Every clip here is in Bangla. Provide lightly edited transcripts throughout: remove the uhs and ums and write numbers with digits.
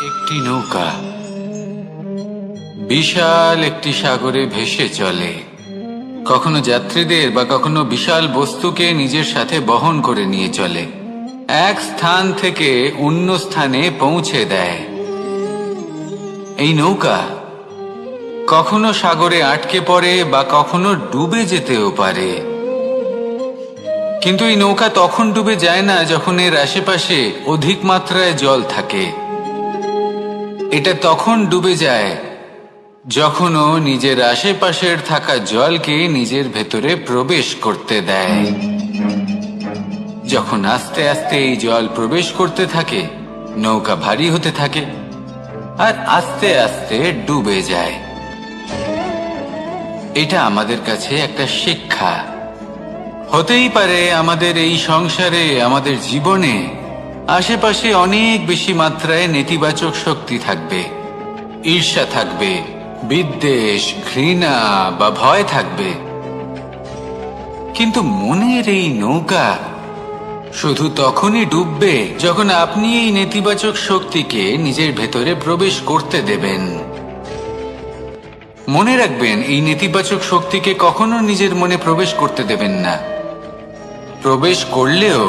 একটি নৌকা বিশাল একটি সাগরে ভেসে চলে। কখনো যাত্রীদের বা কখনো বিশাল বস্তুকে নিজের সাথে বহন করে নিয়ে চলে, এক স্থান থেকে অন্য স্থানে পৌঁছে দেয়। এই নৌকা কখনো সাগরে আটকে পড়ে বা কখনো ডুবে যেতেও পারে, কিন্তু এই নৌকা তখন ডুবে যায় না যখন এর আশেপাশে অধিক মাত্রায় জল থাকে। এটা তখন ডুবে যায় যখন ও নিজের আশেপাশের থাকা জলকে নিজের ভেতরে প্রবেশ করতে দেয়। যখন আস্তে আস্তে এই জল প্রবেশ করতে থাকে, নৌকা ভারী হতে থাকে আর আস্তে আস্তে ডুবে যায়। এটা আমাদের কাছে একটা শিক্ষা। হতেই পারে আমাদের এই সংসারে, আমাদের জীবনে আশেপাশে অনেক বেশি মাত্রায় নেতিবাচক শক্তি থাকবে, ঈর্ষা থাকবে, বিদ্বেষ, ঘৃণা বা ভয় থাকবে, কিন্তু মনের এই নৌকা শুধু তখনই ডুববে যখন আপনি এই নেতিবাচক শক্তিকে নিজের ভেতরে প্রবেশ করতে দেবেন। মনে রাখবেন, এই নেতিবাচক শক্তিকে কখনো নিজের মনে প্রবেশ করতে দেবেন না। প্রবেশ করলেও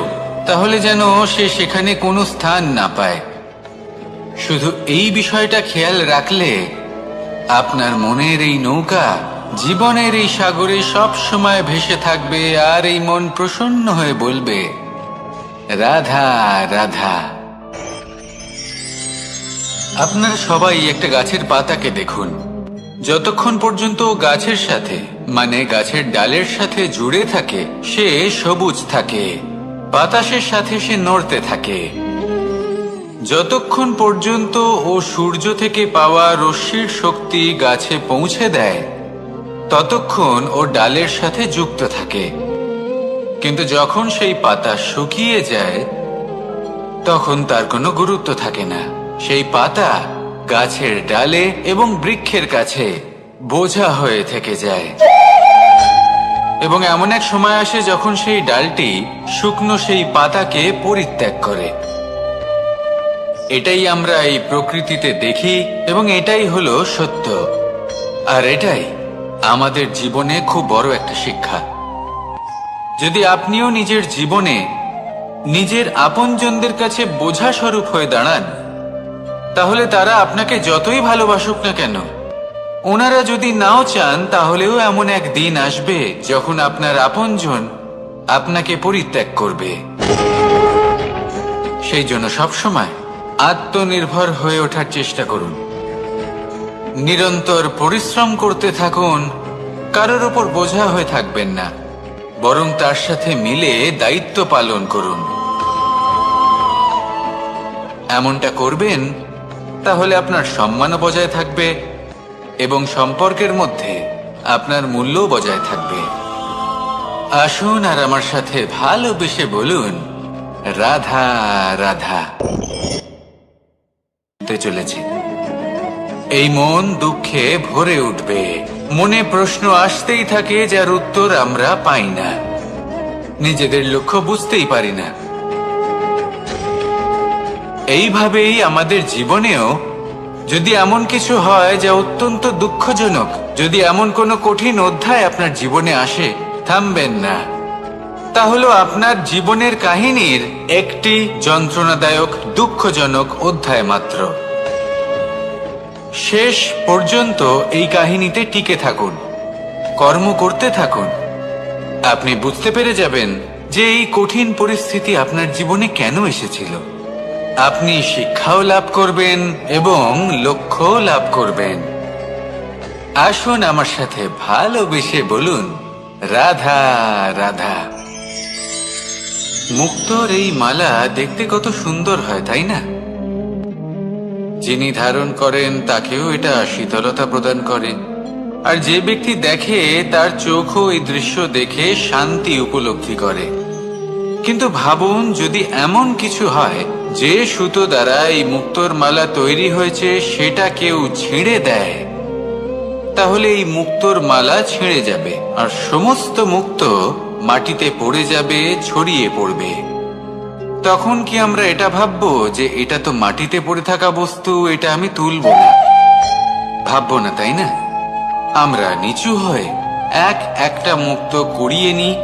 তাহলে যেন সে সেখানে কোনো স্থান না পায়। শুধু এই বিষয়টা খেয়াল রাখলে আপনার মনের এই নৌকা জীবনের এই সাগরে সব সময় ভেসে থাকবে, আর এই মন প্রসন্ন হয়ে বলবে, রাধা রাধা। আপনারা সবাই একটা গাছের পাতাকে দেখুন। যতক্ষণ পর্যন্ত গাছের সাথে, মানে গাছের ডালের সাথে জুড়ে থাকে, সে সবুজ থাকে, বাতাসের সাথে সে নড়তে থাকে। যতক্ষণ পর্যন্ত ও সূর্য থেকে পাওয়া রশ্মির শক্তি গাছে পৌঁছে দেয়, ততক্ষণ ও ডালের সাথে যুক্ত থাকে। কিন্তু যখন সেই পাতা শুকিয়ে যায়, তখন তার কোনো গুরুত্ব থাকে না। সেই পাতা গাছের ডালে এবং বৃক্ষের কাছে বোঝা হয়ে থেকে যায়। এবং এমন এক সময় আসে যখন সেই ডালটি শুকনো সেই পাতাকে পরিত্যাগ করে। এটাই আমরা এই প্রকৃতিতে দেখি এবং এটাই হলো সত্য। আর এটাই আমাদের জীবনে খুব বড় একটা শিক্ষা। যদি আপনিও নিজের জীবনে নিজের আপনজনদের কাছে বোঝা স্বরূপ হয়ে দাঁড়ান, তাহলে তারা আপনাকে যতই ভালোবাসুক না কেন, ওনারা যদি নাও চান, তাহলেও এমন এক দিন আসবে যখন আপনার আপনজন আপনাকে পরিত্যাগ করবে। সেই জন্য সবসময় আত্মনির্ভর হয়ে ওঠার চেষ্টা করুন, নিরন্তর পরিশ্রম করতে থাকুন। কারোর ওপর বোঝা হয়ে থাকবেন না, বরং তার সাথে মিলে দায়িত্ব পালন করুন। এমনটা করবেন, তাহলে আপনার সম্মানও বজায় থাকবে এবং সম্পর্কের মধ্যে আপনার মূল্যও বজায় থাকবে। আসুন আর আমার সাথে ভালোবেসে বলুন, রাধা রাধা। চলেছে এই মন দুঃখে ভরে উঠবে, মনে প্রশ্ন আসতেই থাকে যার উত্তর আমরা পাই না, নিজেদের লক্ষ্য বুঝতেই পারি না। এইভাবেই আমাদের জীবনেও যদি এমন কিছু হয় যা অত্যন্ত দুঃখজনক, যদি এমন কোনো কঠিন অধ্যায় আপনার জীবনে আসে, থামবেন না। তা হলো আপনার জীবনের কাহিনীর একটি যন্ত্রণাদায়ক, দুঃখজনক অধ্যায় মাত্র। শেষ পর্যন্ত এই কাহিনীতে টিকে থাকুন, কর্ম করতে থাকুন। আপনি বুঝতে পেরে যাবেন যে এই কঠিন পরিস্থিতি আপনার জীবনে কেন এসেছিল। আপনি শিক্ষাও লাভ করবেন এবং লক্ষ্যও লাভ করবেন। আসুন আমার সাথে ভালোবেসে বলুন, রাধা রাধা। মুক্তোর এই মালা দেখতে কত সুন্দর হয়, তাই না? যিনি ধারণ করেন তাকেও এটা শীতলতা প্রদান করে, আর যে ব্যক্তি দেখে তার চোখও এই দৃশ্য দেখে শান্তি উপলব্ধি করে। কিন্তু ভাবুন, যদি এমন কিছু হয় যে সুতো দ্বারা এই মুক্তোর মালা তৈরি হয়েছে সেটা কেউ ছিঁড়ে দেয়, তাহলে এই মুক্তোর মালা ছিঁড়ে যাবে আর সমস্ত মুক্তো মাটিতে পড়ে যাবে, ছড়িয়ে পড়বে। তখন কি আমরা এটা ভাববো যে এটা তো মাটিতে পড়ে থাকা বস্তু, এটা আমি তুলব না? ভাববো না, তাই না? আমরা নিচু হয়ে একটা মুক্তো কুড়িয়ে নিই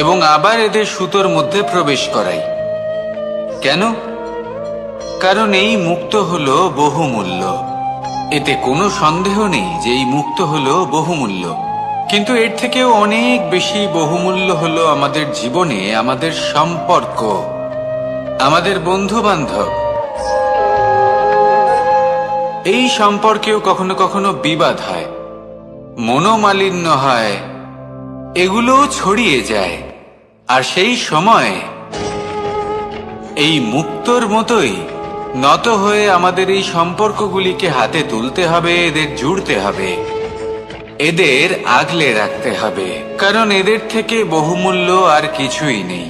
এবং আবার এদের সুতোর মধ্যে প্রবেশ করাই। কেন? কারণ এই মুক্তো হলো বহুমূল্য। এতে কোনো সন্দেহ নেই যে এই মুক্তো হলো বহুমূল্য। কিন্তু এর থেকেও অনেক বেশি বহুমূল্য হলো আমাদের জীবনে আমাদের সম্পর্ক, আমাদের বন্ধু বান্ধব। এই সম্পর্কেও কখনো কখনো বিবাদ হয়, মনোমালিন্য হয়, এগুলোও ছড়িয়ে যায়। আর সেই সময় এই মুক্তোর মতোই নত হয়ে আমাদের এই সম্পর্কগুলিকে হাতে তুলতে হবে, এদের জুড়তে হবে, এদের আগলে রাখতে হবে, কারণ এদের থেকে বহুমূল্য আর কিছুই নেই।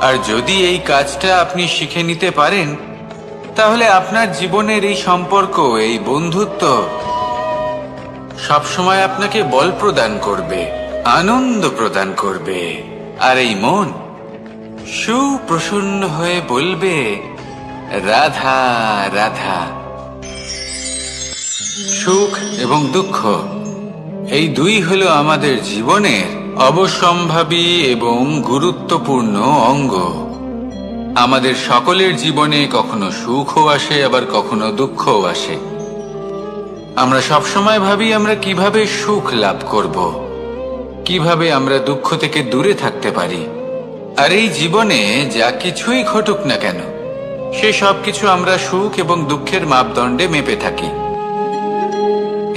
আর যদি এই কাজটা আপনি শিখে নিতে পারেন, তাহলে আপনার জীবনের এই সম্পর্ক, এই বন্ধুত্ব সবসময় আপনাকে বল প্রদান করবে, আনন্দ প্রদান করবে। আর এই মন সুপ্রসন্ন হয়ে বলবে, রাধা রাধা। সুখ এবং দুঃখ এই দুই হলো আমাদের জীবনের অবশ্যম্ভাবী এবং গুরুত্বপূর্ণ অঙ্গ। আমাদের সকলের জীবনে কখনো সুখও আসে, আবার কখনো দুঃখও আসে। আমরা সবসময় ভাবি আমরা কিভাবে সুখ লাভ করব, কিভাবে আমরা দুঃখ থেকে দূরে থাকতে পারি। আর এই জীবনে যা কিছুই ঘটুক না কেন, সে সব কিছু আমরা সুখ এবং দুঃখের মাপদণ্ডে মেপে থাকি।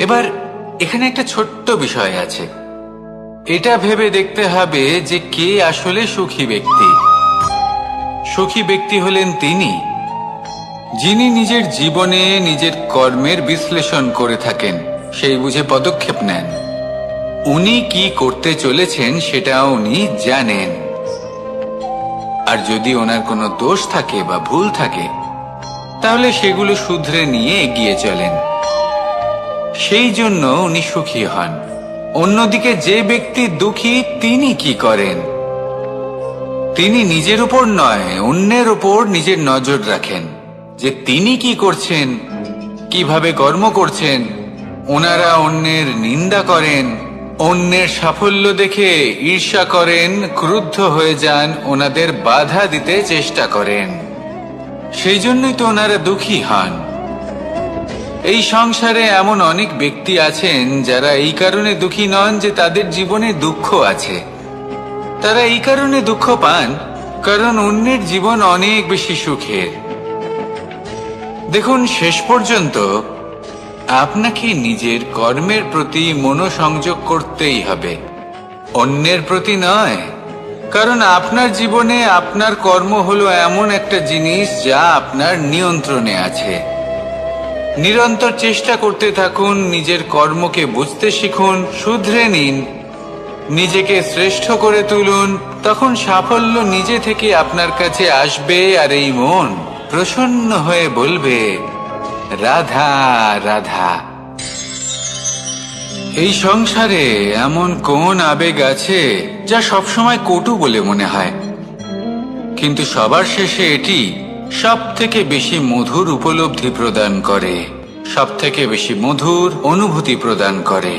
এবার এখানে একটা ছোট্ট বিষয় আছে। এটা ভেবে দেখতে হবে যে কে আসলে সুখী ব্যক্তি। সুখী ব্যক্তি হলেন তিনি যিনি নিজের জীবনে নিজের কর্মের বিশ্লেষণ করে থাকেন, সেই বুঝে পদক্ষেপ নেন। উনি কি করতে চলেছেন সেটা উনি জানেন। আর যদি ওনার কোনো দোষ থাকে বা ভুল থাকে, তাহলে সেগুলো শুধরে নিয়ে এগিয়ে চলেন। সেই জন্য উনি সুখী হন। অন্যদিকে যে ব্যক্তি দুঃখী, তিনি কি করেন? তিনি নিজের উপর নয়, অন্যের উপর নিজের নজর রাখেন যে তিনি কি করছেন, কিভাবে কর্ম করছেন। ওনারা অন্যের নিন্দা করেন, অন্যের সাফল্য দেখে ঈর্ষা করেন, ক্রুদ্ধ হয়ে যান, ওনাদের বাধা দিতে চেষ্টা করেন। সেই জন্যই তো ওনারা দুঃখী হন। এই সংসারে এমন অনেক ব্যক্তি আছেন যারা এই কারণে দুঃখী নন যে তাদের জীবনে দুঃখ আছে। তারা এই কারণে দুঃখ পান কারণ অন্যের জীবন অনেক বেশি সুখের। দেখুন, শেষ পর্যন্ত আপনাকে নিজের কর্মের প্রতি মনোসংযোগ করতেই হবে, অন্যের প্রতি নয়। কারণ আপনার জীবনে আপনার কর্ম হলো এমন একটা জিনিস যা আপনার নিয়ন্ত্রণে আছে। নিরন্তর চেষ্টা করতে থাকুন, নিজের কর্মকে বুঝতে শিখুন, শুধরে নিন, নিজেকে শ্রেষ্ঠ করে তুলুন। তখন সাফল্য নিজে থেকে আপনার কাছে আসবে। আর এই মন প্রসন্ন হয়ে বলবে, রাধা রাধা। এই সংসারে এমন কোন আবেগ আছে যা সবসময় কটু বলে মনে হয়, কিন্তু সবার শেষে এটি সব থেকে বেশি মধুর উপলব্ধি প্রদান করে, সব থেকে বেশি মধুর অনুভূতি প্রদান করে।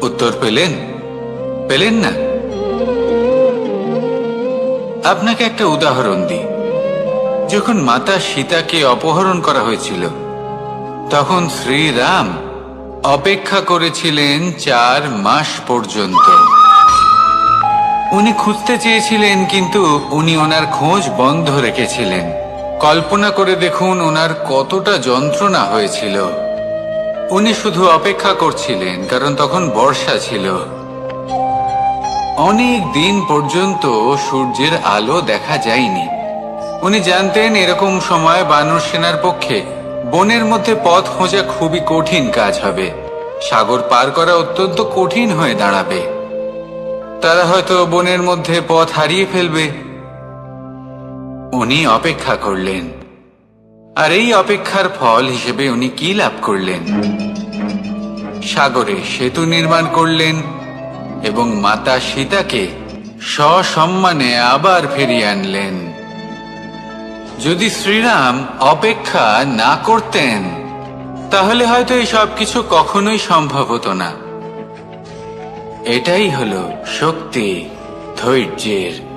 উত্তর পেলেন? পেলেন না? আপনাকে একটা উদাহরণ দিই। যখন মাতা সীতাকে অপহরণ করা হয়েছিল, তখন শ্রীরাম অপেক্ষা করেছিলেন 4 মাস পর্যন্ত। উনি খুঁজতে চেয়েছিলেন, কিন্তু উনি ওনার খোঁজ বন্ধ রেখেছিলেন। কল্পনা করে দেখুন ওনার কতটা যন্ত্রণা হয়েছিল। উনি শুধু অপেক্ষা করছিলেন, কারণ তখন বর্ষা ছিল। অনেক দিন পর্যন্ত সূর্যের আলো দেখা যায়নি। উনি জানতেন এরকম সময় বানর সেনার পক্ষে বনের মধ্যে পথ খোঁজা খুবই কঠিন কাজ হবে। সাগর পার করা অত্যন্ত কঠিন হয়ে দাঁড়াবে। তারা হয়তো বনের মধ্যে পথ হারিয়ে ফেলবে। উনি অপেক্ষা করলেন, আর এই অপেক্ষার ফল হিসেবে উনি কি লাভ করলেন? সাগরে সেতু নির্মাণ করলেন, এবং মাতা সীতাকে সসম্মানে আবার ফিরিয়ে আনলেন। যদি শ্রীরাম অপেক্ষা না করতেন তাহলে হয়তো এই সব কিছু কখনোই সম্ভব হতো না। এটাই হলো শক্তি ধৈর্যের।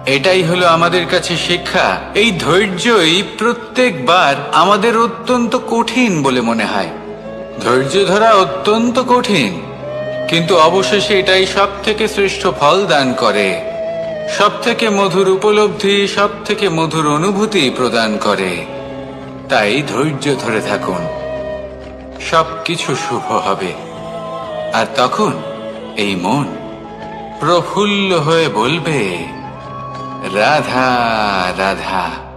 এটাই হলো আমাদের কাছে শিক্ষা। এই ধৈর্যই প্রত্যেকবার আমাদের অত্যন্ত কঠিন বলে মনে হয়। ধৈর্য ধরা অত্যন্ত কঠিন, কিন্তু অবশেষে এটাই সব থেকে শ্রেষ্ঠ ফল দান করে, সব থেকে মধুর উপলব্ধি, সব থেকে মধুর অনুভূতি প্রদান করে। তাই ধৈর্য ধরে থাকুন, সবকিছু শুভ হবে। আর তখন এই মন প্রফুল্ল হয়ে বলবে, রাধা রাধা।